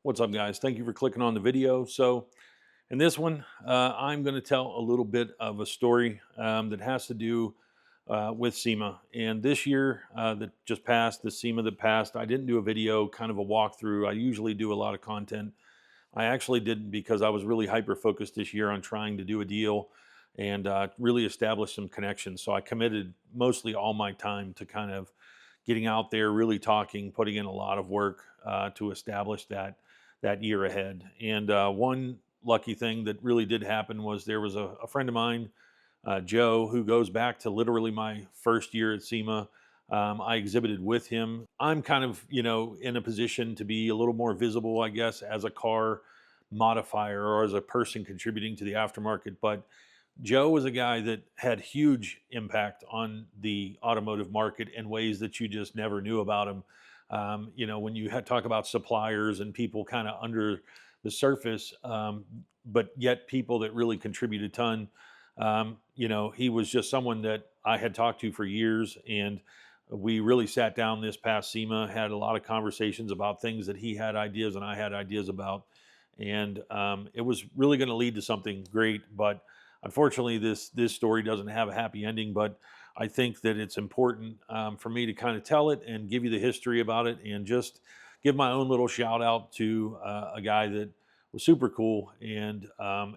What's up, guys? Thank you for clicking on the video. So in this one, I'm going to tell a little bit of a story that has to do with SEMA. And this year that just passed, the SEMA that passed, I didn't do a video, kind of a walkthrough. I usually do a lot of content. I actually didn't because I was really hyper focused this year on trying to do a deal and really establish some connections. So I committed mostly all my time to kind of getting out there, really talking, putting in a lot of work to establish that year ahead. And one lucky thing that really did happen was there was a friend of mine, Joe, who goes back to literally my first year at SEMA. I exhibited with him. I'm kind of, in a position to be a little more visible, I guess, as a car modifier or as a person contributing to the aftermarket. But Joe was a guy that had huge impact on the automotive market in ways that you just never knew about him. When you talk about suppliers and people kind of under the surface, but yet people that really contribute a ton. He was just someone that I had talked to for years, and we really sat down this past SEMA, had a lot of conversations about things that he had ideas and I had ideas about, and it was really going to lead to something great. But unfortunately, this story doesn't have a happy ending. But I think that it's important for me to kind of tell it and give you the history about it, and just give my own little shout out to a guy that was super cool. And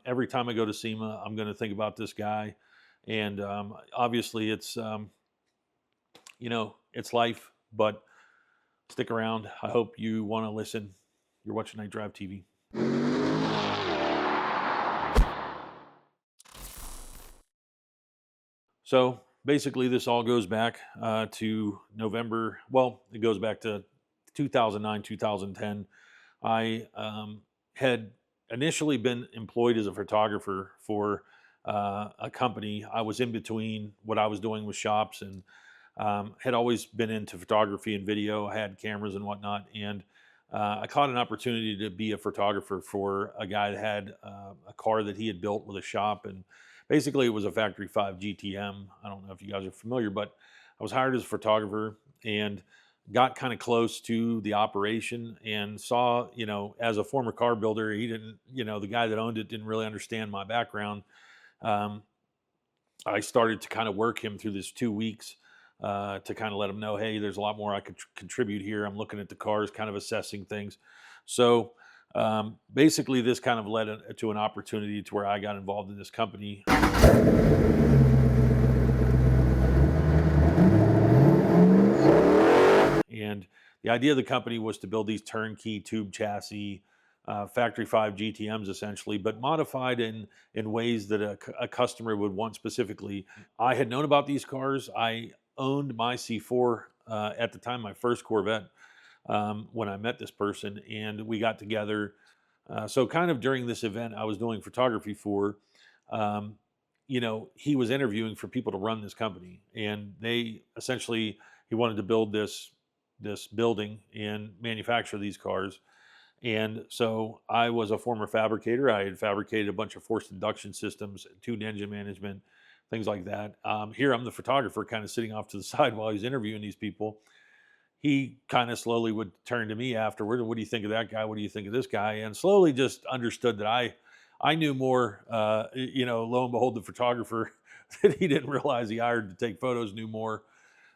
every time I go to SEMA, I'm going to think about this guy. And obviously, it's life, but stick around. I hope you want to listen. You're watching Night Drive TV. So basically, this all goes back to November. Well, it goes back to 2009, 2010. I had initially been employed as a photographer for a company. I was in between what I was doing with shops, and had always been into photography and video. I had cameras and whatnot. And I caught an opportunity to be a photographer for a guy that had a car that he had built with a shop. And basically, it was a Factory 5 GTM. I don't know if you guys are familiar, but I was hired as a photographer and got kind of close to the operation and saw, as a former car builder, he didn't, the guy that owned it didn't really understand my background. Um, I started to kind of work him through this 2 weeks to kind of let him know, hey, there's a lot more I could contribute here. I'm looking at the cars, kind of assessing things. So basically, this kind of led to an opportunity to where I got involved in this company. And the idea of the company was to build these turnkey tube chassis Factory 5 GTMs, essentially, but modified in ways that a customer would want specifically. I had known about these cars. I owned my C4 at the time, my first Corvette, when I met this person, and we got together. So kind of during this event I was doing photography for, he was interviewing for people to run this company, and he wanted to build this building and manufacture these cars. And so I was a former fabricator. I had fabricated a bunch of forced induction systems, tuned engine management, things like that. Here I'm the photographer kind of sitting off to the side while he's interviewing these people. He kind of slowly would turn to me afterward. What do you think of that guy? What do you think of this guy? And slowly just understood that I knew more. Lo and behold, the photographer that he didn't realize he hired to take photos knew more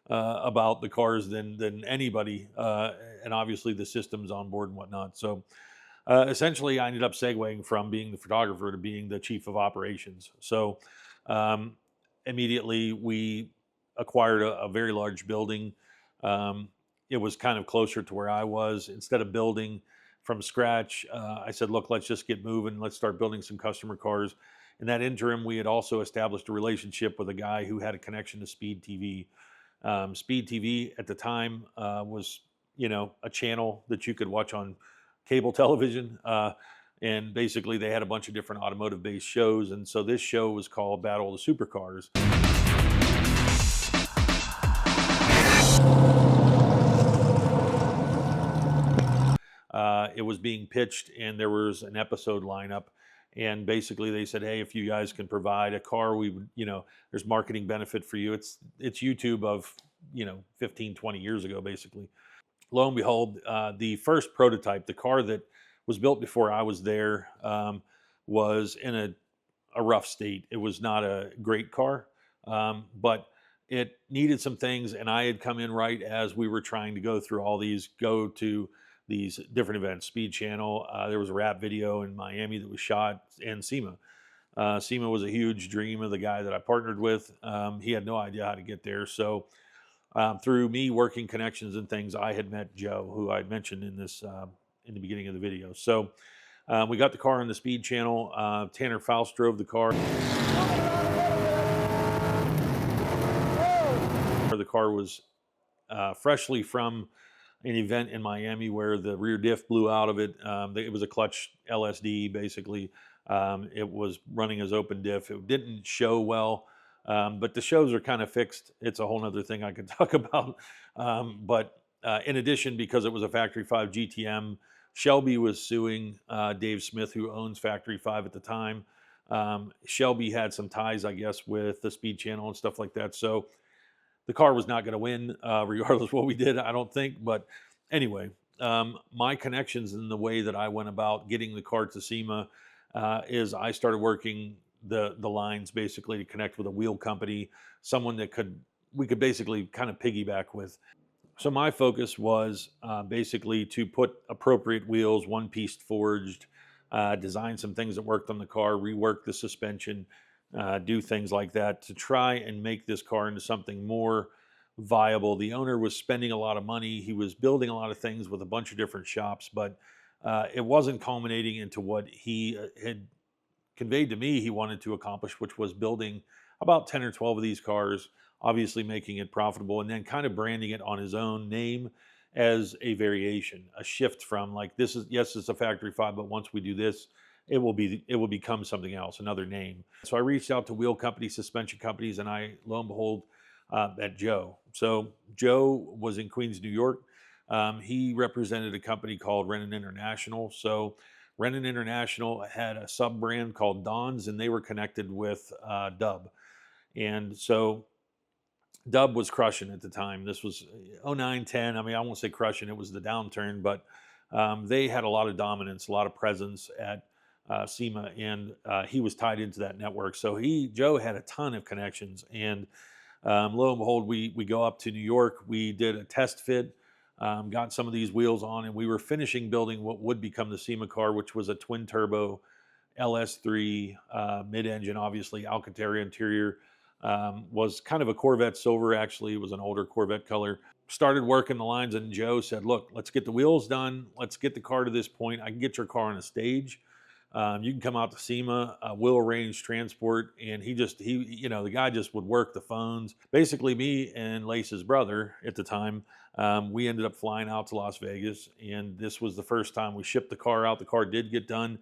about the cars than anybody, and obviously the systems on board and whatnot. So essentially, I ended up segueing from being the photographer to being the chief of operations. So immediately we acquired a very large building. It was kind of closer to where I was. Instead of building from scratch, I said, look, let's just get moving. Let's start building some customer cars. In that interim, we had also established a relationship with a guy who had a connection to Speed TV. Speed TV at the time was, a channel that you could watch on cable television. And basically they had a bunch of different automotive based shows. And so this show was called Battle of the Supercars. It was being pitched, and there was an episode lineup. And basically they said, hey, if you guys can provide a car, we would, there's marketing benefit for you. It's YouTube of, 15, 20 years ago, basically. Lo and behold, the first prototype, the car that was built before I was there, was in a rough state. It was not a great car, but it needed some things, and I had come in right as we were trying to go through all go to these different events. Speed Channel, there was a rap video in Miami that was shot, and SEMA. SEMA was a huge dream of the guy that I partnered with. He had no idea how to get there, so through me working connections and things, I had met Joe, who I had mentioned in this in the beginning of the video. So we got the car on the Speed Channel. Tanner Faust drove the car. The car was freshly from an event in Miami where the rear diff blew out of it. It was a clutch LSD, basically. It was running as open diff. It didn't show well, but the shows are kind of fixed. It's a whole nother thing I could talk about. But in addition, because it was a Factory 5 GTM, Shelby was suing Dave Smith, who owns Factory 5 at the time. Shelby had some ties, I guess, with the Speed Channel and stuff like that. So the car was not going to win, regardless of what we did, I don't think. But anyway, my connections and the way that I went about getting the car to SEMA is I started working the lines basically to connect with a wheel company, someone that we could basically kind of piggyback with. So my focus was basically to put appropriate wheels, one-piece forged, design some things that worked on the car, rework the suspension, do things like that to try and make this car into something more viable. The owner was spending a lot of money. He was building a lot of things with a bunch of different shops, but it wasn't culminating into what he had conveyed to me he wanted to accomplish, which was building about 10 or 12 of these cars, obviously making it profitable, and then kind of branding it on his own name as a variation, a shift from like, this is, yes, it's a Factory 5, but once we do this, it will become something else, another name. So I reached out to wheel companies, suspension companies, and I, lo and behold, met Joe. So Joe was in Queens, New York. He represented a company called Renan International. So Renan International had a sub-brand called Don's, and they were connected with Dub. And so Dub was crushing at the time. This was 09, 10. I mean, I won't say crushing. It was the downturn, but they had a lot of dominance, a lot of presence at SEMA, and he was tied into that network. So Joe had a ton of connections. And lo and behold, we go up to New York. We did a test fit, got some of these wheels on, and we were finishing building what would become the SEMA car, which was a twin turbo LS3 mid-engine, obviously Alcantara interior. Was kind of a Corvette silver, actually. It was an older Corvette color. Started working the lines, and Joe said, look, let's get the wheels done. Let's get the car to this point. I can get your car on a stage. You can come out to SEMA, we'll arrange transport. And he the guy just would work the phones. Basically, me and Lace's brother at the time, we ended up flying out to Las Vegas. And this was the first time we shipped the car out. The car did get done.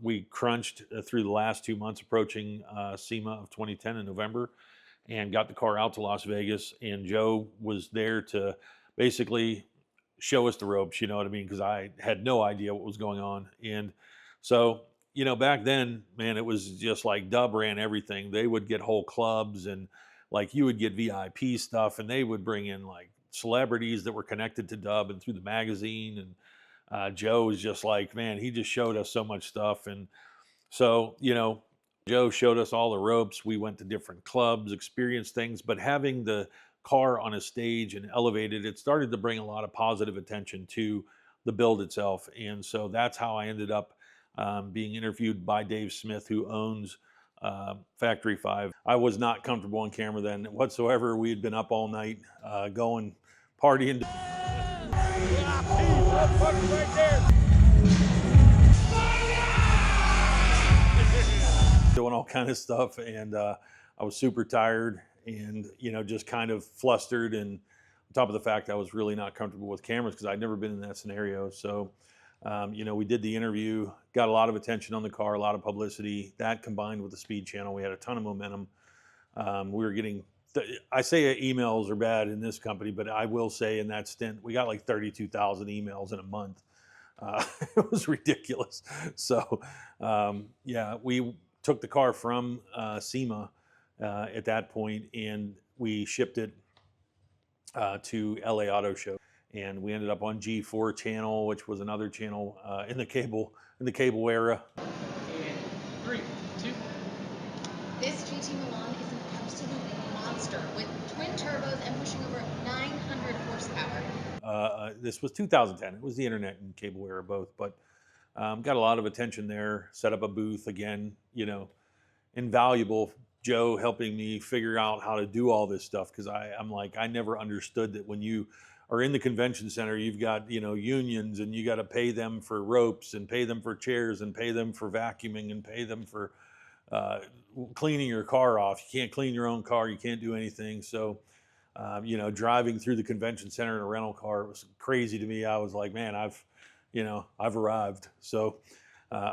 We crunched through the last 2 months approaching SEMA of 2010 in November, and got the car out to Las Vegas. And Joe was there to basically show us the ropes, you know what I mean? Because I had no idea what was going on. And so, back then, man, it was just like Dub ran everything. They would get whole clubs, and like you would get VIP stuff, and they would bring in like celebrities that were connected to Dub and through the magazine. And Joe was just like, man, he just showed us so much stuff. And so, Joe showed us all the ropes. We went to different clubs, experienced things, but having the car on a stage and elevated, it started to bring a lot of positive attention to the build itself. And so that's how I ended up being interviewed by Dave Smith, who owns Factory 5. I was not comfortable on camera then whatsoever. We had been up all night going partying. Doing all kind of stuff, and I was super tired and just kind of flustered, and on top of the fact I was really not comfortable with cameras because I'd never been in that scenario. So we did the interview, got a lot of attention on the car, a lot of publicity. That combined with the Speed Channel, we had a ton of momentum. We were getting, I say emails are bad in this company, but I will say in that stint, we got like 32,000 emails in a month. It was ridiculous. So we took the car from SEMA at that point, and we shipped it to LA Auto Show. and we ended up on G4 channel, which was another channel in the cable era. And 3, 2. This GT Milan is an absolute monster with twin turbos and pushing over 900 horsepower. This was 2010. It was the internet and cable era both, but got a lot of attention there. Set up a booth again, you know, invaluable. Joe helping me figure out how to do all this stuff, because I'm like, I never understood that when you are in the convention center, you've got, you know, unions, and you got to pay them for ropes and pay them for chairs and pay them for vacuuming and pay them for cleaning your car off. You can't clean your own car. You can't do anything. So, you know, driving through the convention center in a rental car was crazy to me. I was like, man, I've arrived. So,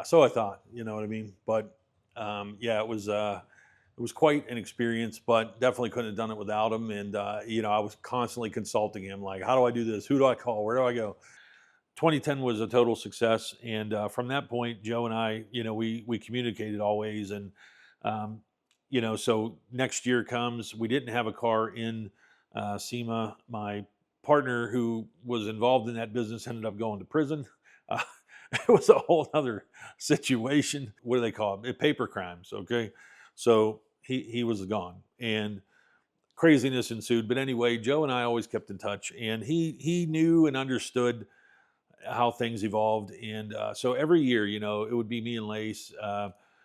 so I thought, you know what I mean? But yeah, it was quite an experience, but definitely couldn't have done it without him. And, you know, I was constantly consulting him, like, how do I do this? Who do I call? Where do I go? 2010 was a total success. And from that point, Joe and I, you know, we communicated always. And, you know, so next year comes, we didn't have a car in SEMA. My partner who was involved in that business ended up going to prison. It was a whole other situation. What do they call it? Paper crimes. Okay. So he was gone, and craziness ensued. But anyway, Joe and I always kept in touch, and he knew and understood how things evolved. And so every year, you know, it would be me and Lace,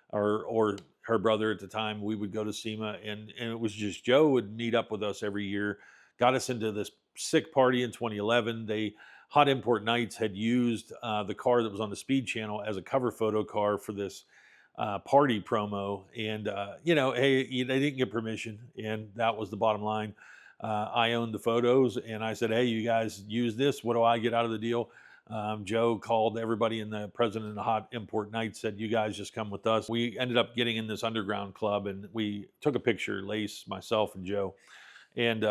or her brother at the time. We would go to SEMA, and it was just Joe would meet up with us every year. Got us into this sick party in 2011. Hot Import Nights had used the car that was on the Speed Channel as a cover photo car for this party promo. And, you know, hey, they didn't get permission, and that was the bottom line. I owned the photos, and I said, hey, you guys use this. What do I get out of the deal? Joe called everybody, and the president of the Hot Import Nights said, you guys just come with us. We ended up getting in this underground club, and we took a picture, Lace, myself, and Joe. And,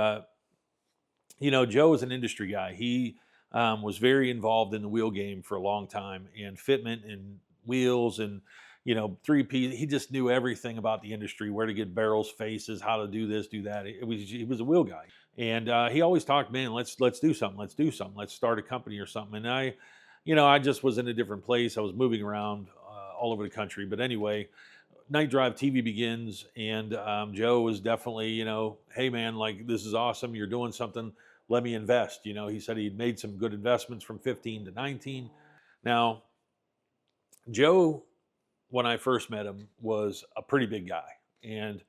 you know, Joe was an industry guy. He was very involved in the wheel game for a long time, and fitment and wheels and, you know, 3P. He just knew everything about the industry, where to get barrels, faces, how to do this, do that. He was a wheel guy. And he always talked, man, let's do something. Let's do something. Let's start a company or something. And I just was in a different place. I was moving around all over the country. But anyway, KnightDriveTV begins, and Joe was definitely, you know, hey man, like, this is awesome. You're doing something. Let me invest. You know, he said he'd made some good investments from 15 to 19. Now, Joe, when I first met him, was a pretty big guy. And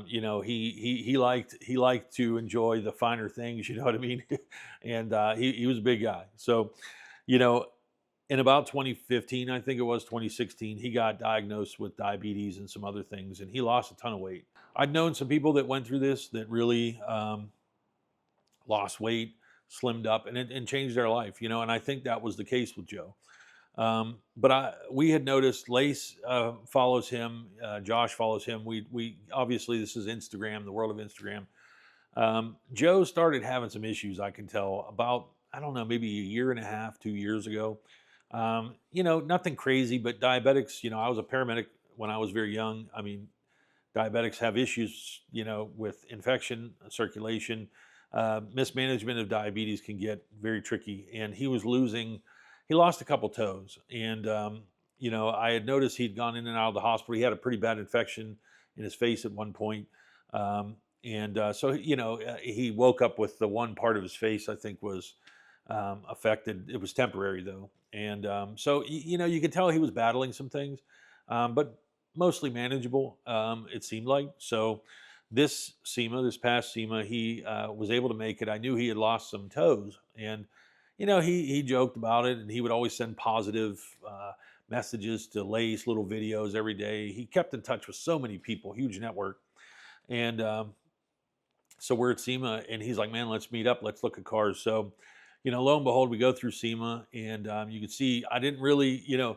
you know, he liked to enjoy the finer things, you know what I mean? And he was a big guy. So, you know, in about 2015, I think it was 2016, he got diagnosed with diabetes and some other things, and he lost a ton of weight. I'd known some people that went through this that really lost weight, slimmed up, and changed their life, you know, and I think that was the case with Joe. But we had noticed Lace follows him, Josh follows him. We obviously, this is Instagram, the world of Instagram. Joe started having some issues, I can tell, about, I don't know, maybe a year and a half, 2 years ago. You know, nothing crazy, but diabetics, you know, I was a paramedic when I was very young. I mean, diabetics have issues, you know, with infection, circulation, mismanagement of diabetes can get very tricky. And he lost a couple toes. And, you know, I had noticed he'd gone in and out of the hospital. He had a pretty bad infection in his face at one point. So, you know, he woke up with the one part of his face, I think, was affected. It was temporary, though. And so, you know, you could tell he was battling some things, but mostly manageable, it seemed like. So this past SEMA, he was able to make it. I knew he had lost some toes, and, you know, he joked about it, and he would always send positive messages to Lace, little videos every day. He kept in touch with so many people, huge network. And so we're at SEMA, and he's like, man, let's meet up. Let's look at cars. So, you know, lo and behold, we go through SEMA, and you can see I didn't really, you know,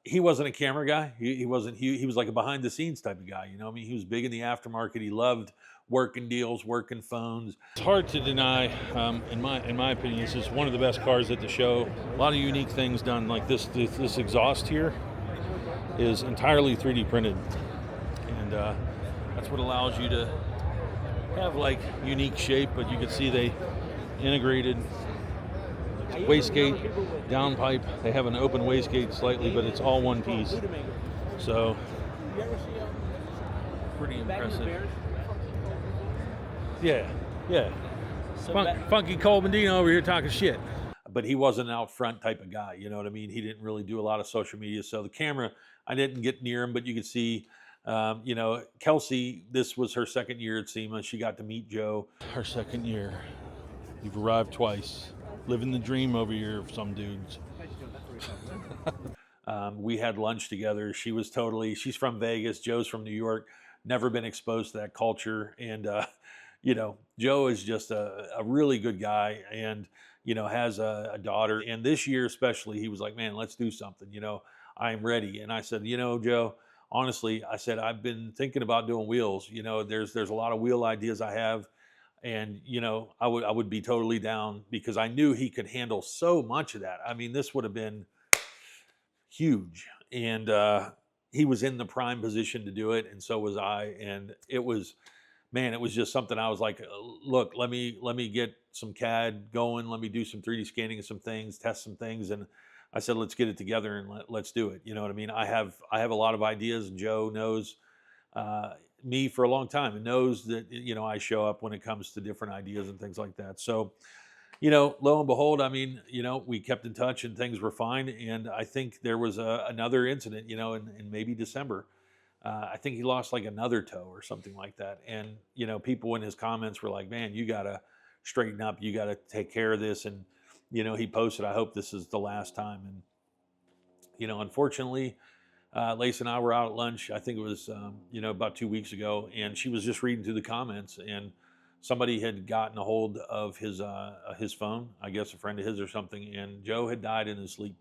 he wasn't a camera guy. He wasn't. He was like a behind the scenes type of guy. You know, I mean, he was big in the aftermarket. He loved working deals, working phones. It's hard to deny. In my opinion, this is one of the best cars at the show. A lot of unique things done. Like this exhaust here is entirely 3D printed, and that's what allows you to have like unique shape. But you can see they integrated wastegate, downpipe. They have an open wastegate slightly, but it's all one piece. So, pretty impressive. Yeah, yeah. Funky Cole Medina over here talking shit. But he wasn't an out front type of guy, you know what I mean? He didn't really do a lot of social media. So the camera, I didn't get near him, but you could see, you know, Kelsey, this was her second year at SEMA. She got to meet Joe. Her second year. You've arrived twice. Living the dream over here of some dudes. We had lunch together. She's from Vegas. Joe's from New York. Never been exposed to that culture. And, you know, Joe is just a really good guy and, you know, has a daughter. And this year especially, he was like, man, let's do something. You know, I'm ready. And I said, you know, Joe, honestly, I said, I've been thinking about doing wheels. You know, there's a lot of wheel ideas I have. And, you know, I would be totally down because I knew he could handle so much of that. I mean, this would have been huge. And he was in the prime position to do it. And so was I. And it was, man, it was just something I was like, look, let me get some CAD going. Let me do some 3D scanning of some things, test some things. And I said, let's get it together and let's do it. You know what I mean? I have a lot of ideas, and Joe knows me for a long time and knows that, you know, I show up when it comes to different ideas and things like that. So, you know, lo and behold, I mean, you know, we kept in touch and things were fine. And I think there was another incident, you know, in maybe December. I think he lost like another toe or something like that. And, you know, people in his comments were like, man, you got to straighten up. You got to take care of this. And, you know, he posted, I hope this is the last time. And, you know, unfortunately, Lace and I were out at lunch. I think it was, you know, about 2 weeks ago. And she was just reading through the comments. And somebody had gotten a hold of his phone, I guess a friend of his or something. And Joe had died in his sleep.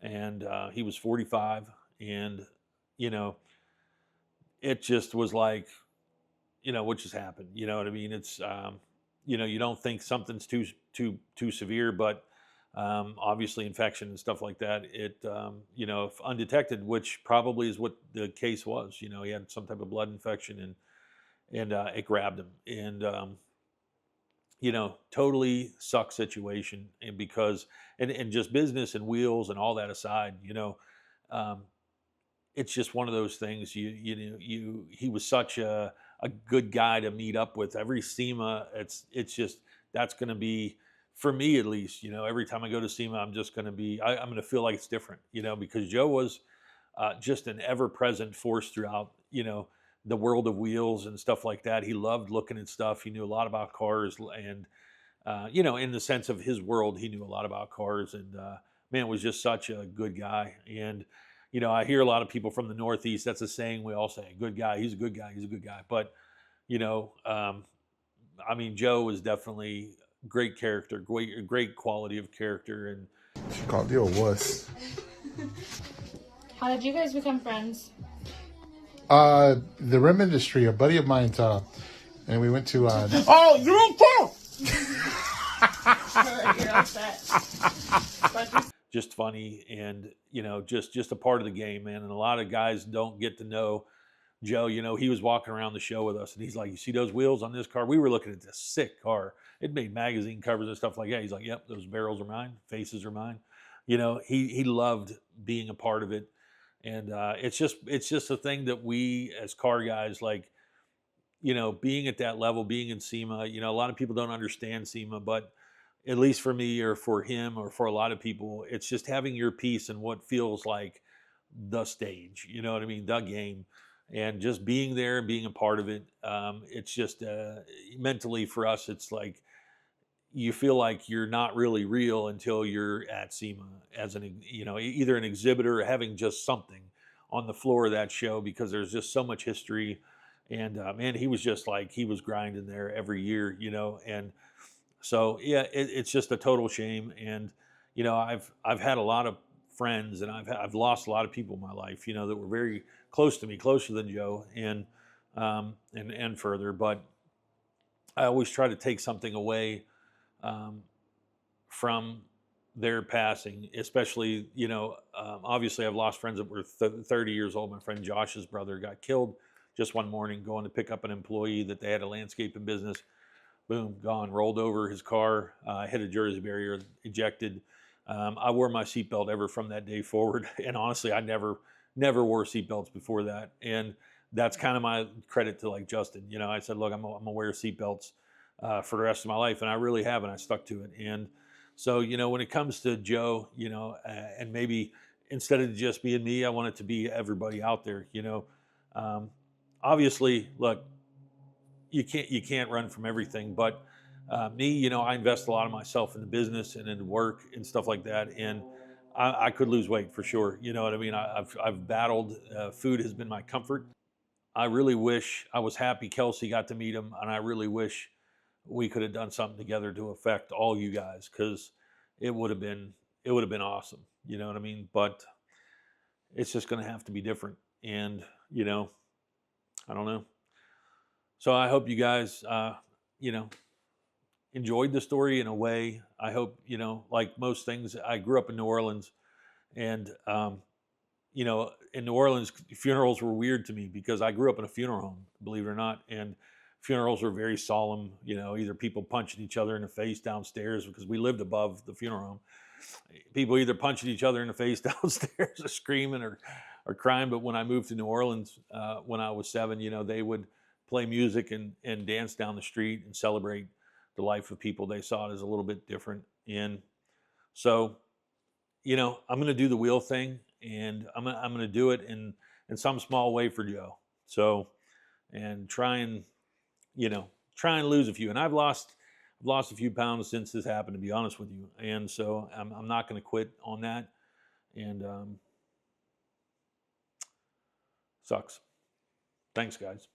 And he was 45. And, you know, it just was like, you know, what just happened? You know what I mean? It's, you know, you don't think something's too severe, but obviously infection and stuff like that. It, you know, if undetected, which probably is what the case was. You know, he had some type of blood infection and it grabbed him. And you know, totally suck situation. And because and just business and wheels and all that aside, you know. It's just one of those things. He was such a good guy to meet up with. Every SEMA, it's just that's going to be for me at least. You know, every time I go to SEMA, I'm just going to be I'm going to feel like it's different. You know, because Joe was just an ever-present force throughout. You know, the world of wheels and stuff like that. He loved looking at stuff. He knew a lot about cars, and you know, in the sense of his world, he knew a lot about cars. And man, was just such a good guy. And you know, I hear a lot of people from the Northeast. That's a saying we all say, good guy, he's a good guy, he's a good guy. But, you know, I mean, Joe was definitely great character, great quality of character. And she called you a wuss. How did you guys become friends? The rim industry, a buddy of mine, and we went to, Oh, you don't tell! You're upset. Just funny and, you know, just a part of the game, man. And a lot of guys don't get to know Joe. You know, he was walking around the show with us and he's like, you see those wheels on this car? We were looking at this sick car. It made magazine covers and stuff like that. He's like, yep, those barrels are mine. Faces are mine. You know, he loved being a part of it. And it's just a thing that we as car guys, like, you know, being at that level, being in SEMA, you know, a lot of people don't understand SEMA, but at least for me or for him or for a lot of people, it's just having your piece in what feels like the stage, you know what I mean? The game, and just being there and being a part of it. It's just mentally for us, it's like, you feel like you're not really real until you're at SEMA as you know, either an exhibitor or having just something on the floor of that show, because there's just so much history. And man, he was just like, he was grinding there every year, you know. And so yeah, it's just a total shame. And you know, I've had a lot of friends, and I've lost a lot of people in my life, you know, that were very close to me, closer than Joe, and further. But I always try to take something away from their passing, especially, you know, obviously I've lost friends that were 30 years old. My friend Josh's brother got killed just one morning going to pick up an employee that they had a landscaping business. boom, gone. Rolled over his car, hit a Jersey barrier, ejected. I wore my seatbelt ever from that day forward, and honestly, I never wore seatbelts before that. And that's kind of my credit to like Justin. You know, I said, look, I'm gonna wear seatbelts for the rest of my life, and I really have, and I stuck to it. And so, you know, when it comes to Joe, you know, and maybe instead of just being me, I want it to be everybody out there. You know, obviously, look, you can't run from everything, but me, you know, I invest a lot of myself in the business and in work and stuff like that, and I could lose weight for sure. You know what I mean? I've battled. Food has been my comfort. I really wish I was happy Kelsey got to meet him, and I really wish we could have done something together to affect all you guys, because it would have been awesome. You know what I mean? But it's just going to have to be different, and you know, I don't know. So I hope you guys, you know, enjoyed the story in a way. I hope, you know, like most things, I grew up in New Orleans, and you know, in New Orleans, funerals were weird to me because I grew up in a funeral home, believe it or not, and funerals were very solemn. You know, either people punching each other in the face downstairs, because we lived above the funeral home. People either punching each other in the face downstairs, or screaming, or crying. But when I moved to New Orleans when I was 7, you know, they would play music and dance down the street and celebrate the life of people. They saw it as a little bit different. And so, you know, I'm going to do the wheel thing, and I'm going to do it in some small way for Joe. So, and try and, you know, try and lose a few. And I've lost a few pounds since this happened, to be honest with you. And so I'm not going to quit on that. And sucks. Thanks, guys.